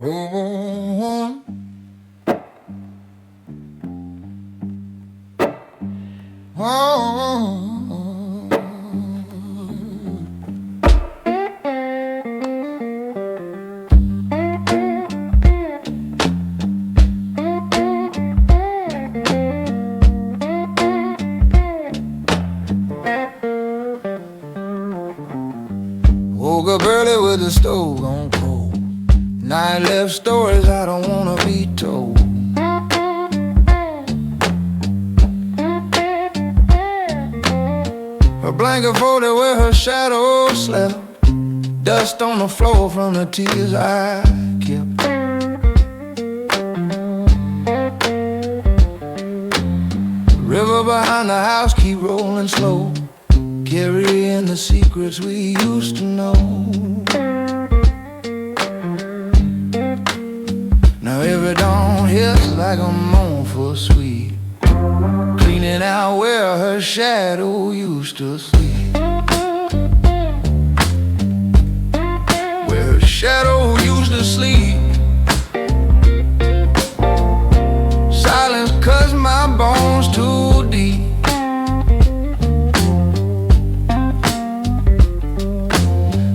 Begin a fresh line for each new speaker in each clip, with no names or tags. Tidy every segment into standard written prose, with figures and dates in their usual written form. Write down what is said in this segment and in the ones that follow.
Oh, oh, woke up early with the stove on cold. Night left stories I don't wanna be told. Her blanket folded where her shadow slept. Dust on the floor from the tears I kept. The river behind the house keep rolling slow, carrying the secrets we used to know. Now every dawn hits like a mournful sweet, cleaning out where her shadow used to sleep. Where her shadow used to sleep. Silence cuts my bones too deep.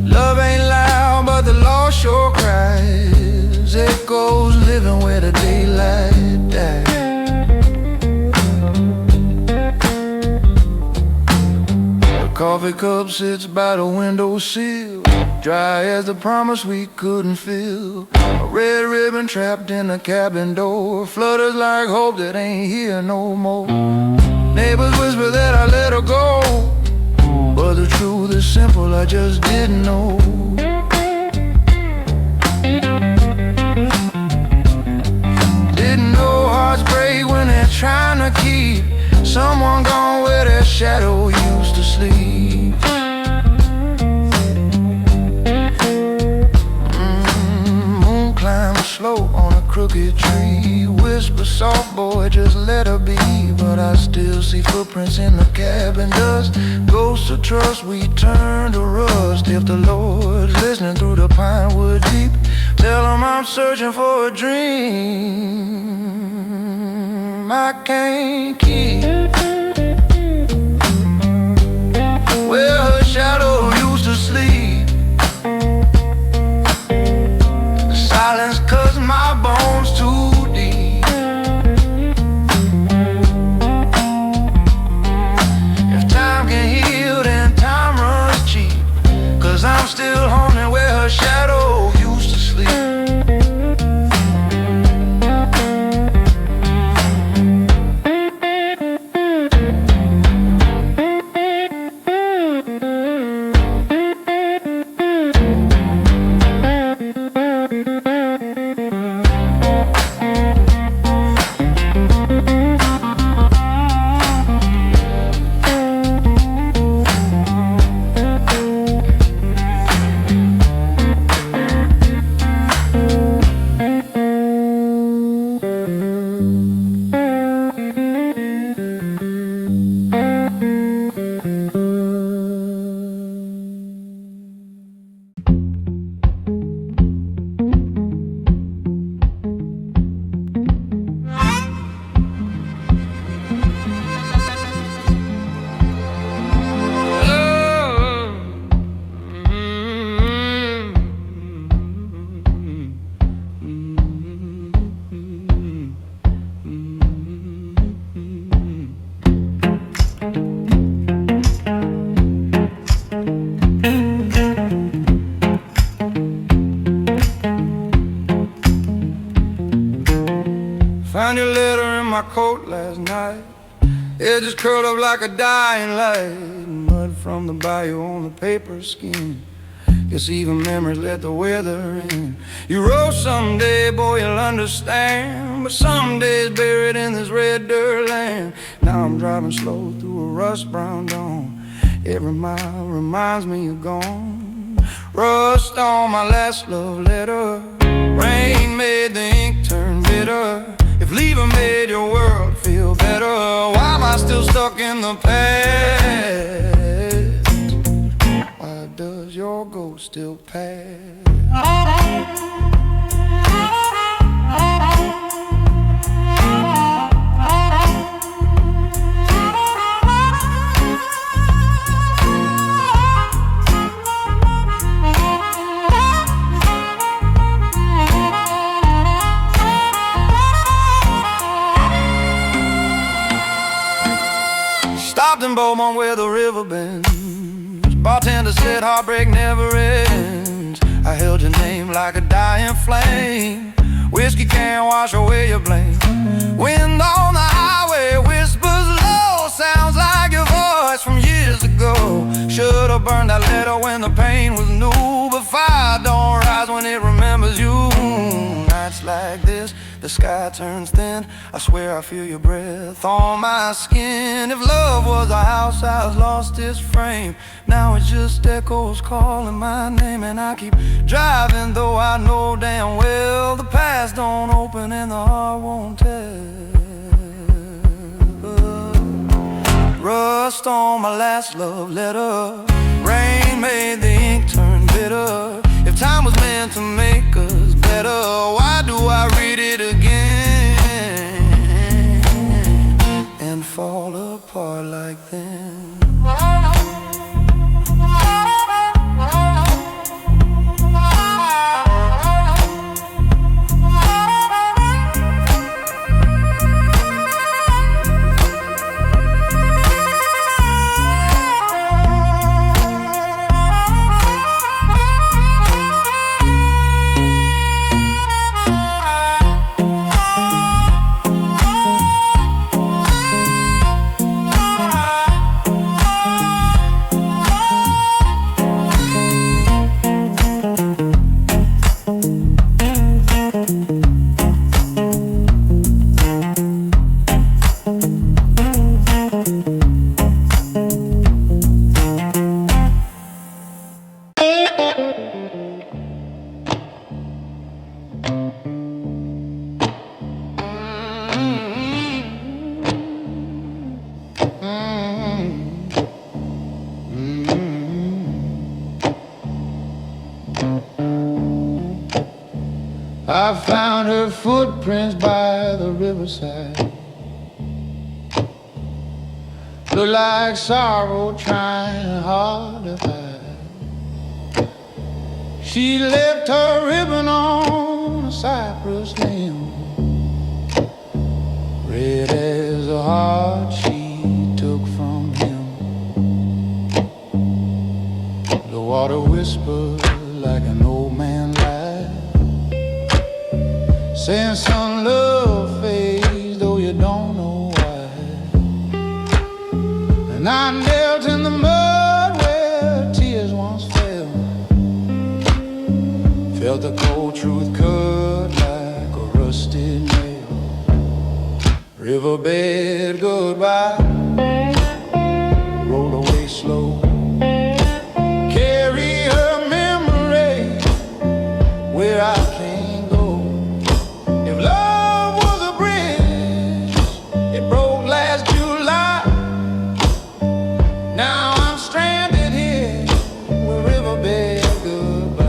Love ain't loud, but the law sure cries. Echoes living where the daylight died. The coffee cup sits by the windowsill, dry as the promise we couldn't fill. A red ribbon trapped in the cabin door flutters like hope that ain't here no more. Neighbors whisper that I let her go, but the truth is simple, I just didn't know. Didn't know hearts break when they're trying to keep someone gone where their shadow used to sleep. Moon climbs slow on a crooked tree. Whisper soft, boy, just let her be. But I still see footprints in the cabin dust. Ghosts of trust we turn to rust. If the Lord's listening through the pine wood deep, tell him I'm searching for a dream I can't keep. Where her shadow used to sleep. Silence cuts my bones too deep. If time can heal, then time runs cheap. 'Cause I'm still haunted where her shadow used to sleep. Found your letter in my coat last night. It just curled up like a dying light. Mud from the bayou on the paper skin. Guess even memories let the weather in. You wrote someday, boy, you'll understand. But some days buried in this red dirt land. Now I'm driving slow through a rust brown dawn. Every mile reminds me you're gone. Rust on my last love letter. Rain made the ink turn bitter. If leaving made your world feel better, why am I still stuck in the past? Why does your ghost still pass? in Beaumont where the river bends. Bartender said heartbreak never ends. I held your name like a dying flame. Whiskey can't wash away your blame. Wind on the highway whispers low, sounds like your voice from years ago. Should've burned that letter when the pain was new, but fire don't rise when it remembers you. Nights like this, the sky turns thin. I swear I feel your breath on my skin. If love was a house, I've lost its frame. Now it just echoes calling my name. And I keep driving though I know damn well the past don't open and the heart won't tell. Rust on my last love letter. Rain made the ink turn bitter. If time was meant to make us better, why do I read it again and fall apart like then? I found her footprints by the riverside. Look like sorrow trying hard to hide. She left her ribbon on a cypress limb, red as the heart she took from him. The water whispered like an old man lied, saying son, love fades though you don't know why. And I knelt in the mud where tears once fell, felt the cold truth cut like a rusted nail. Riverbed goodbye, roll away slow, carry her memory where I can't go. If love was a bridge, it broke last July. Now I'm stranded here with Riverbed goodbye.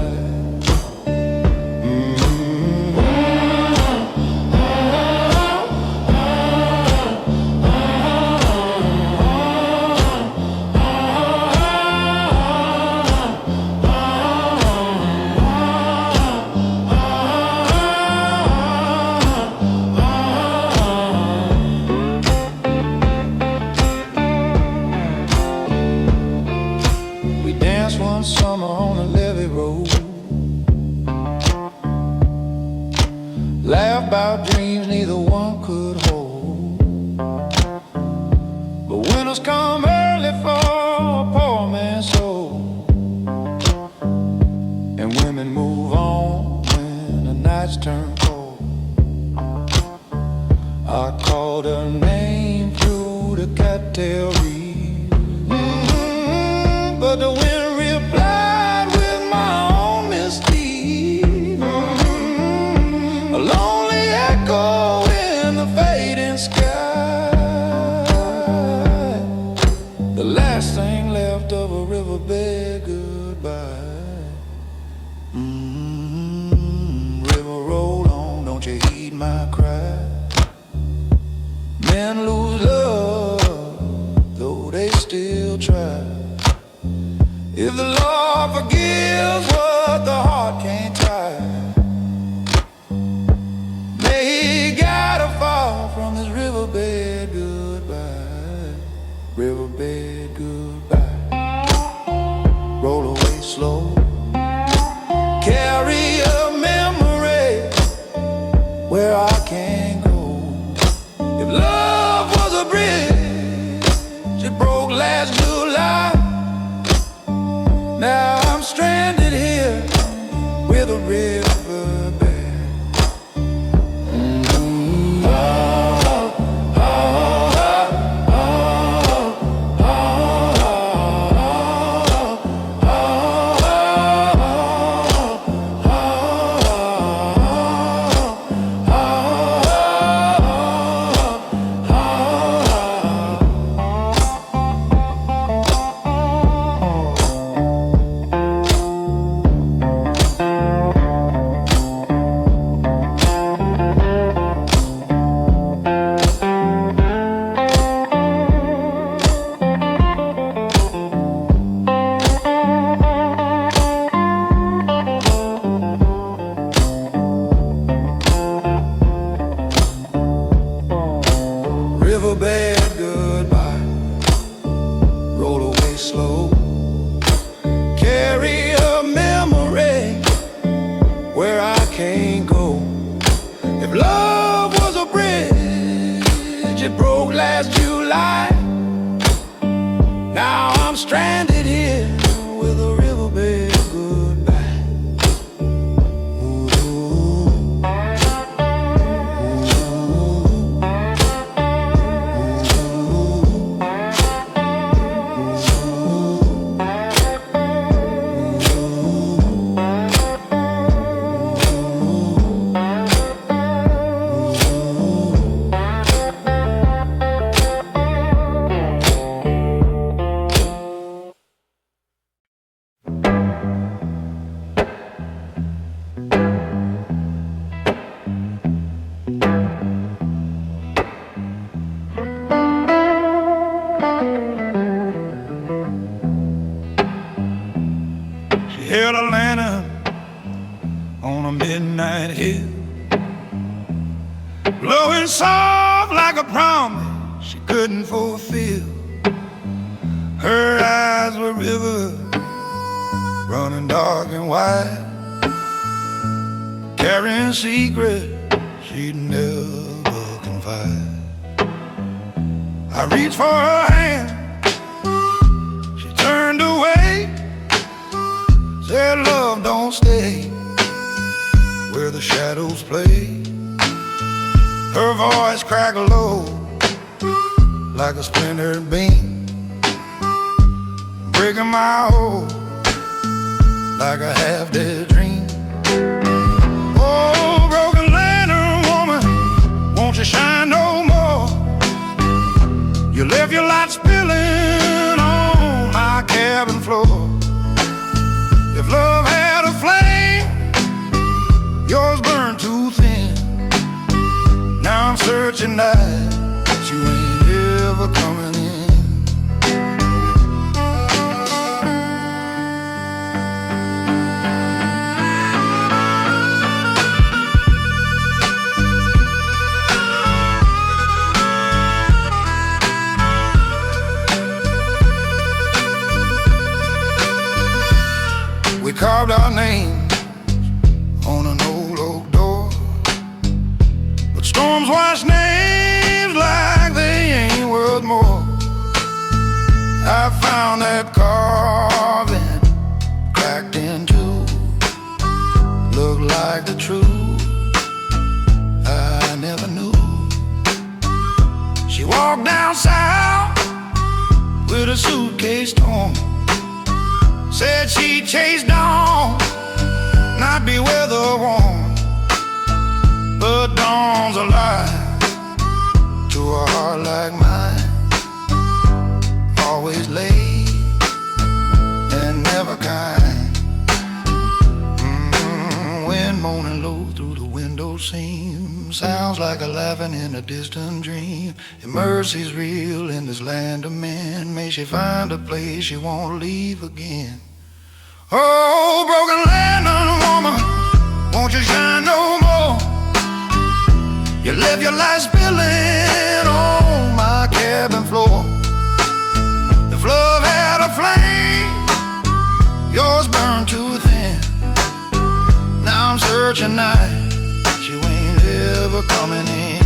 One summer on the levee road, laughed about dreams neither one could hold. But winters come early for a poor man's soul, and women move on when the nights turn cold. I called her name through the cattail reed, but the wind replied with my own misdeed. A lonely echo in the fading sky, the last thing left of a riverbed goodbye. River, roll on, don't you heed my cry. Men lose love, though they still try. If the Lord forgives what the heart can't try, may He guide her far from this riverbed goodbye. Riverbed where I can't go. If love was a bridge, it broke last July. Now I'm stranded here with a riverbed. Riverbed goodbye, roll away slow. Carry a memory where I can't go. If love was a bridge, it broke last July. Now I'm stranded here with a riverbed goodbye. Held a lantern on a midnight hill, blowing soft like a promise she couldn't fulfill. Her eyes were rivers running dark and wide, carrying secrets she'd never confide. I reached for her hand, she turned away, said love don't stay where the shadows play. Her voice cracked low like a splintered beam, breaking my hold like a half-dead dream. Oh, broken lantern woman, won't you shine no more? You left your light spilling on my cabin floor. If love had a flame, yours burned too thin. Now I'm searching night, but you ain't ever coming in. We carved our names on an old oak door, but storms wash names like they ain't worth more. I found that carving cracked in two, looked like the truth I never knew. She walked down south with a suitcase torn, said she'd chase dawn, not be weather worn. But dawn's a lie to a heart like mine, always late and never kind. Wind moaning low through the window seam, sounds like a laughing in a distant dream. If mercy's real in this land of men, may she find a place she won't leave again. Oh, broken lantern woman, won't you shine no more? You left your light spilling on my cabin floor. If love had a flame, yours burned too thin. Now I'm searching night, you ain't ever river coming in.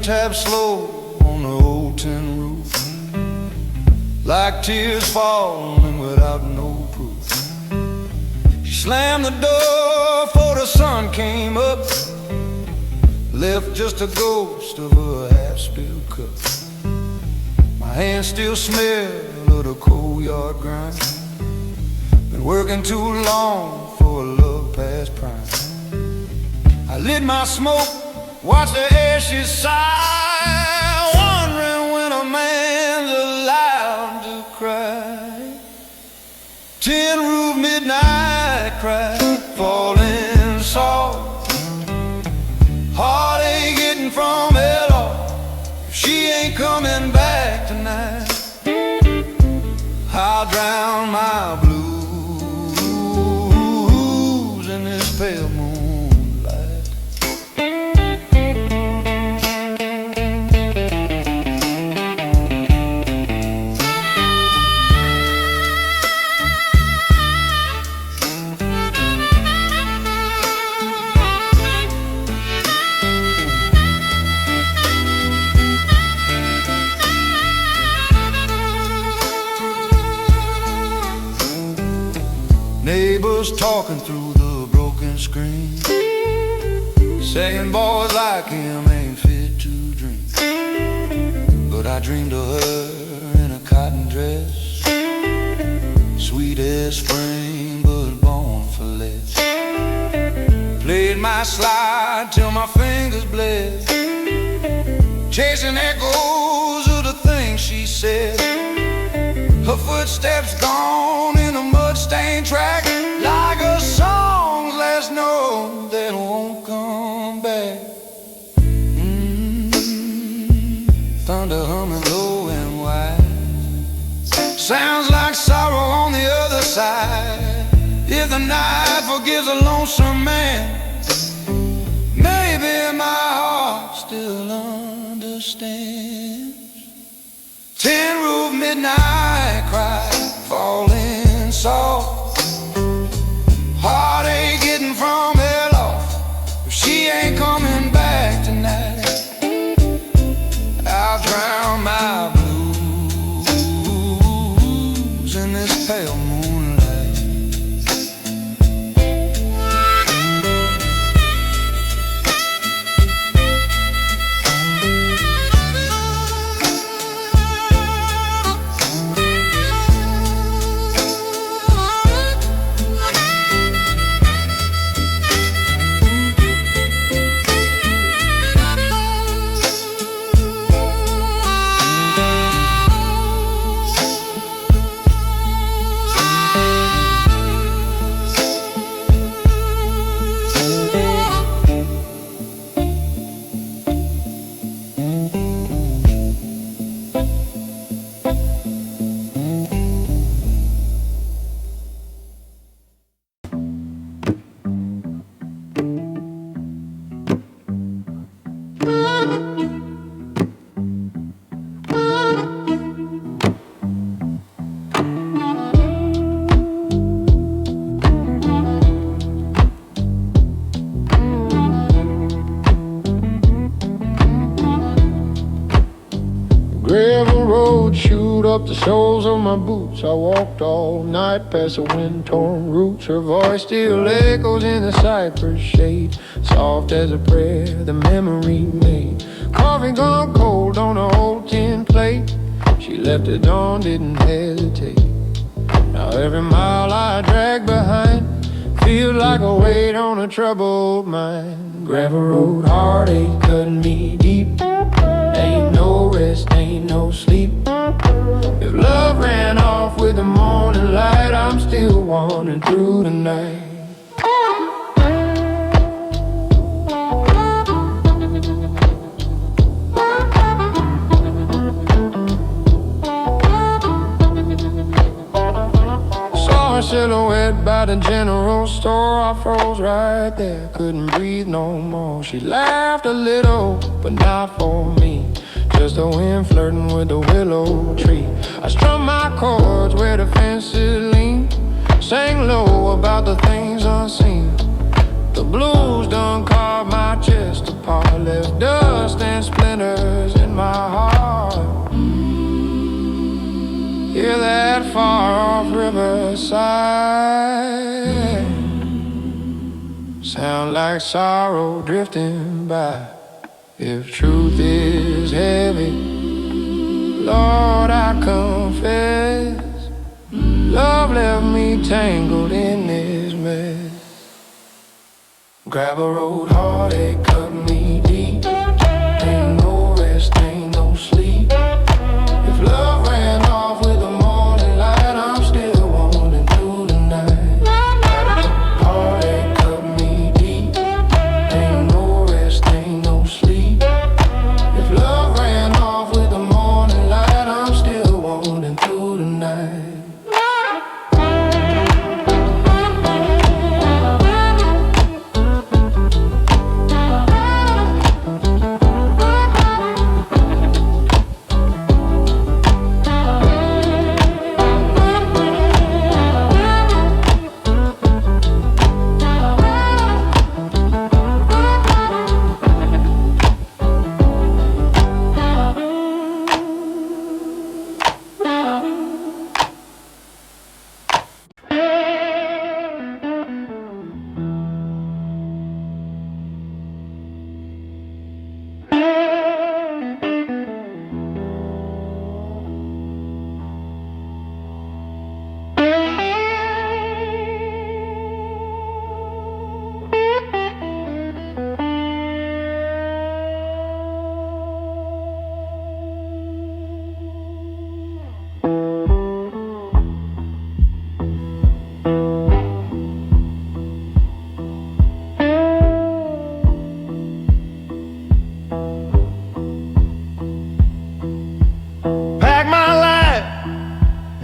Tap slow on the old tin roof, like tears falling without no proof. She slammed the door before the sun came up, left just a ghost of a half-spilled cup. My hands still smell of the cold yard grind. Been working too long for a love past prime. I lit my smoke, watch the ashes sigh, wondering when a man's allowed to cry. Tin roof midnight cry, falling soft. Heartache getting from hell off. If she ain't coming back tonight, I'll drown my blues in this pale moonlight. Neighbors talking through the broken screen, saying boys like him ain't fit to dream. But I dreamed of her in a cotton dress, sweet as spring but born for less. Played my slide till my fingers bled, chasing echoes of the things she said. Her footsteps gone in a mud-stained track, like a song's last note that won't come back. Thunder humming low and wide, sounds like sorrow on the other side. If the night forgives a lonesome man, maybe my heart still understands. Tin roof midnight cry, falling soft. Heartache getting from hell off. If she ain't coming back tonight, I'll drown my blues in this pale moonlight. Gravel road, shoot up the soles of my boots. I walked all night past the wind-torn roots. Her voice still echoes in the cypress shade, soft as a prayer the memory made. Coffee gone cold on an old tin plate. She left at dawn, didn't hesitate. Now every mile I drag behind feels like a weight on a troubled mind. Gravel road, heartache cutting me deep. Ain't no rest, ain't no sleep. If love ran off with the morning light, I'm still wandering through the night. Saw her silhouette by the general store. I froze right there, couldn't breathe no more. She laughed a little, but not for me. Just the wind flirting with the willow tree. I strummed my chords where the fences lean, sang low about the things unseen. The blues done carved my chest apart, left dust and splinters in my heart. Hear that far off riverside, sound like sorrow drifting by. If truth is heavy, Lord, I confess, love left me tangled in this mess. Gravel road, heartache cut me deep. Ain't no rest, ain't no sleep. If love ran off with the morning light, I'm still wandering through the night. Heartache cut me deep. Ain't no rest, ain't no sleep. If love ran off with the morning light, I'm still wandering through the night.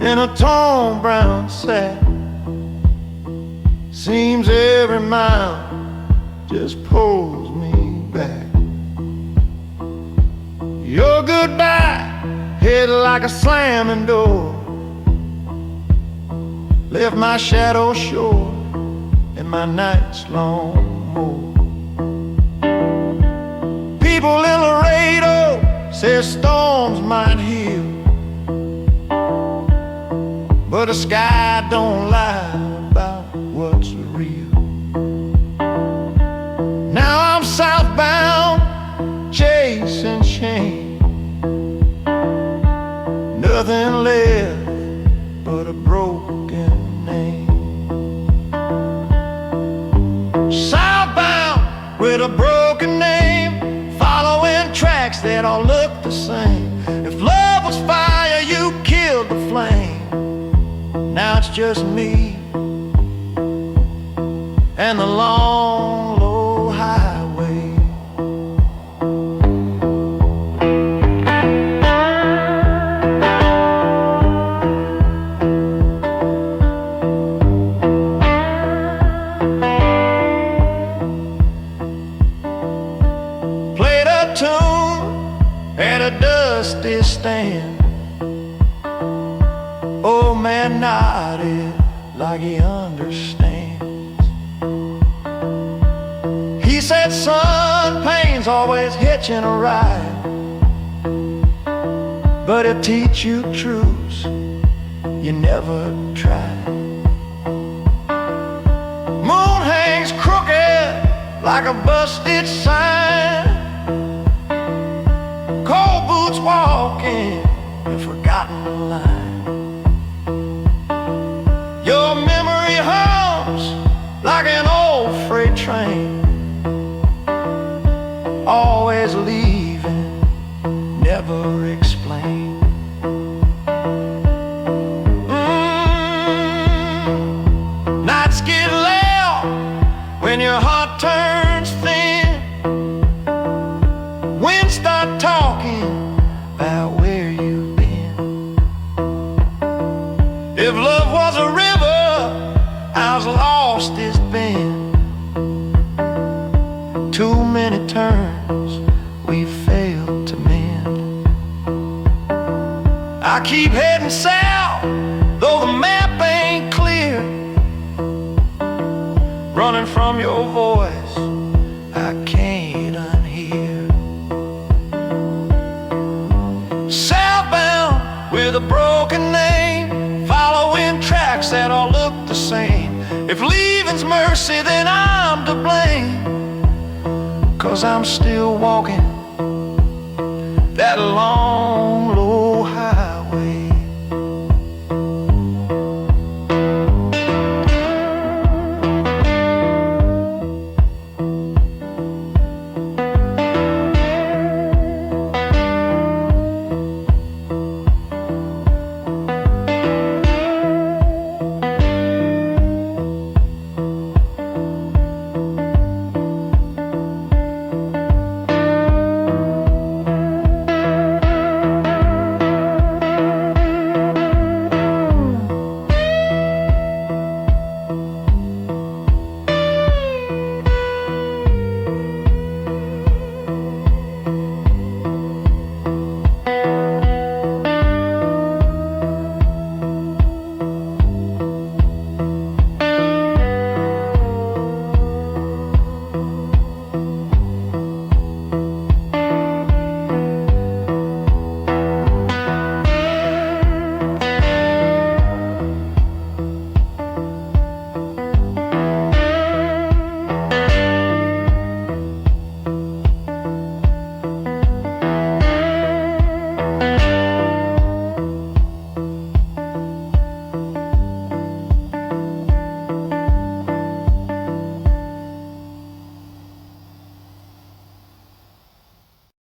In a torn brown sack, seems every mile just pulls me back. Your goodbye hit like a slamming door, left my shadow short and my nights long more. People in Laredo say storms might heal, but the sky don't lie about what's real. Now I'm southbound, chasing shame. Nothing left but a broken name. Southbound with a broken name, following tracks that all look the same. If love was fire, you killed the flame. Now it's just me and the long, low highway. Played a tune at a dusty stand. Old man nodded like he understands. He said, son, pain's always hitching a ride, but he'll teach you truths you never tried. Moon hangs crooked like a busted sign. Cold boots walking a forgotten line. Your memory hums like an old freight train, always leaving, never explain. Nights get loud when your heart turns thin. Wind start talking about where you've been. If love was a river, how lost it's been. Too many turns we failed to mend. I keep heading south, though the map ain't clear. Running from your voice, I can't unhear. Southbound with a broken name, following tracks that all look the same. If leaving's mercy, then I'm to blame, 'cause I'm still walking